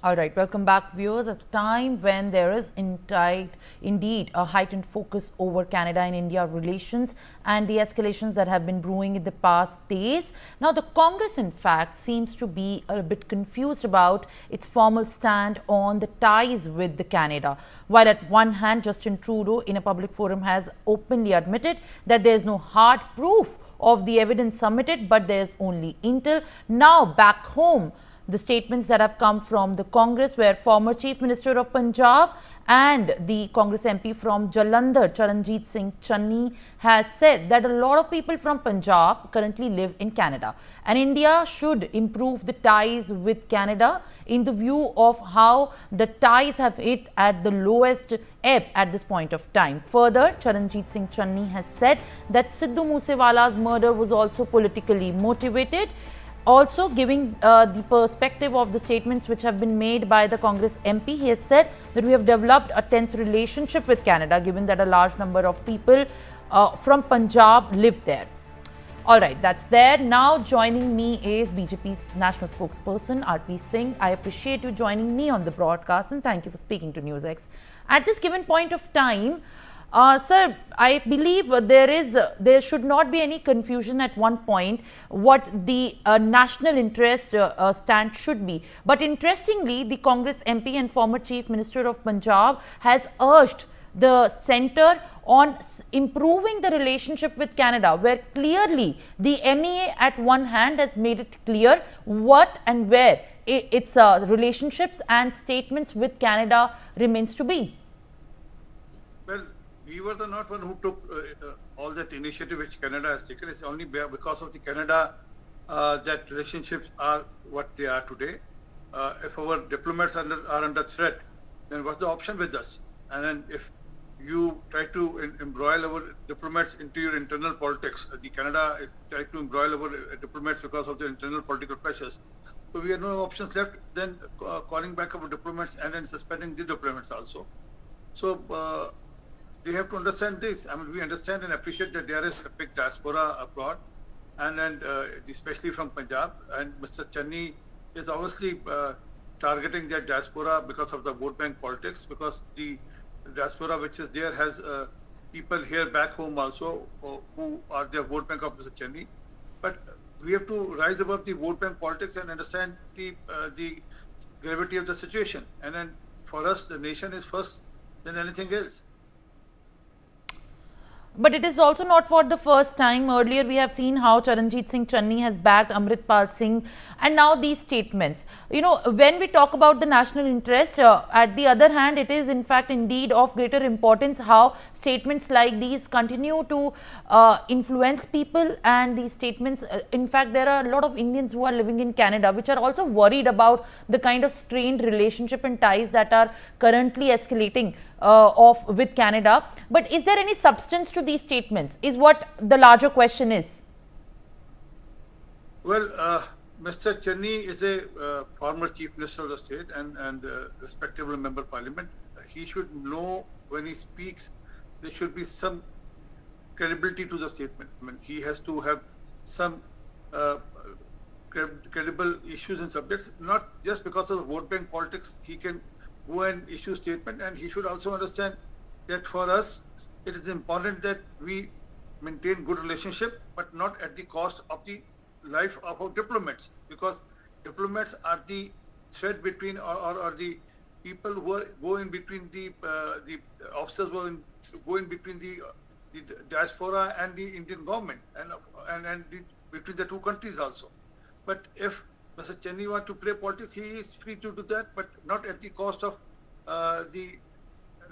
All right, welcome back, viewers. At a time when there is indeed a heightened focus over Canada and India relations and the escalations that have been brewing in the past days, now the Congress, in fact, seems to be a bit confused about its formal stand on the ties with the Canada. While at one hand, Justin Trudeau, in a public forum, has openly admitted that there is no hard proof of the evidence submitted, but there is only intel. Now, back home, the statements that have come from the Congress, where former Chief Minister of Punjab and the Congress MP from Jalandhar, Charanjit Singh Channi, has said that a lot of people from Punjab currently live in Canada, and India should improve the ties with Canada in the view of how the ties have hit at the lowest ebb at this point of time. Further, Charanjit Singh Channi has said that Sidhu Moosewala's murder was also politically motivated. Also, giving the perspective of the statements which have been made by the Congress MP, he has said that we have developed a tense relationship with Canada, given that a large number of people from Punjab live there. All right, that's there. Now joining me is BJP's national spokesperson, RP Singh. I appreciate you joining me on the broadcast and thank you for speaking to Newsx. At this given point of time, sir, I believe there should not be any confusion at one point what the national interest stand should be. But interestingly, the Congress MP and former Chief Minister of Punjab has urged the centre on improving the relationship with Canada, where clearly the MEA at one hand has made it clear what and where its relationships and statements with Canada remains to be. Well, we were the not one who took all that initiative which Canada has taken. It's only because of the Canada that relationships are what they are today. If our diplomats are under threat, then what's the option with us? And then if you try to embroil our diplomats into your internal politics, the Canada is trying to embroil our diplomats because of their internal political pressures. So we have no options left than calling back our diplomats and then suspending the diplomats also. So they have to understand this. I mean, we understand and appreciate that there is a big diaspora abroad, and especially from Punjab. And Mr. Channi is obviously targeting that diaspora because of the vote bank politics, because the diaspora which is there has people here back home also who are the vote bank of Mr. Channi. But we have to rise above the vote bank politics and understand the gravity of the situation. And then for us, the nation is first than anything else. But it is also not for the first time. Earlier, we have seen how Charanjit Singh Channi has backed Amritpal Singh, and now these statements. You know, when we talk about the national interest, at the other hand, it is in fact indeed of greater importance how statements like these continue to influence people, and these statements, in fact, there are a lot of Indians who are living in Canada, which are also worried about the kind of strained relationship and ties that are currently escalating with Canada. But is there any substance to these statements is what the larger question is. Well, Mr. Channi is a former Chief Minister of the state and respectable member of Parliament. He should know when he speaks, there should be some credibility to the statement. I mean, he has to have some credible issues and subjects, not just because of the vote bank politics. He can go and issue statement, and he should also understand that for us it is important that we maintain good relationship, but not at the cost of the life of our diplomats, because diplomats are the thread between or the people who are going between the officers who are going between the diaspora and the Indian government and between the two countries also. But if Mr. Channi wants to play politics, he is free to do that, but not at the cost of the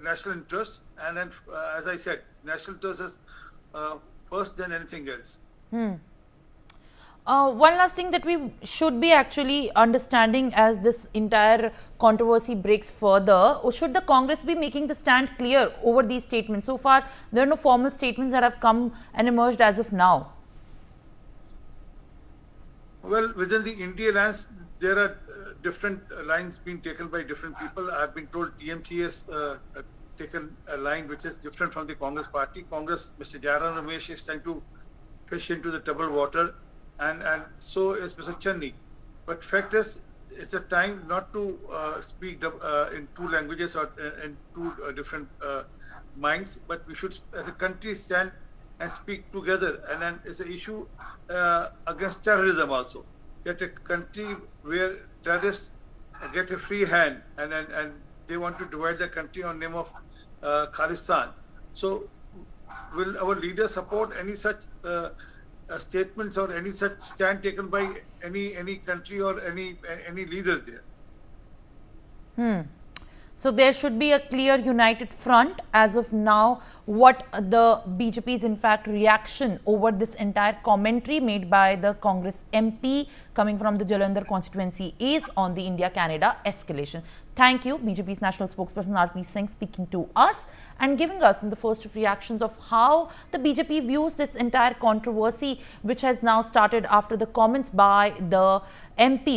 national interest. And then, as I said, national interest is first than anything else. One last thing that we should be actually understanding as this entire controversy breaks further, should the Congress be making the stand clear over these statements? So far, there are no formal statements that have come and emerged as of now. Well, within the India alliance, there are different lines being taken by different people. I have been told TMC has taken a line which is different from the Congress party. Congress, Mr. Jairam Ramesh is trying to fish into the troubled water, and so is Mr. Channi. But fact is, it's a time not to speak in two languages or in two different minds, but we should, as a country, stand and speak together. And then it's an issue against terrorism also. That a country where terrorists get a free hand and they want to divide the country on name of Khalistani. So, will our leaders support any such statements or any such stand taken by any country or any leader there? So there should be a clear united front as of now. What the BJP's in fact reaction over this entire commentary made by the Congress MP coming from the Jalandhar constituency is on the India-Canada escalation. Thank you, BJP's national spokesperson Hardeep Singh, speaking to us and giving us in the first of reactions of how the BJP views this entire controversy, which has now started after the comments by the MP.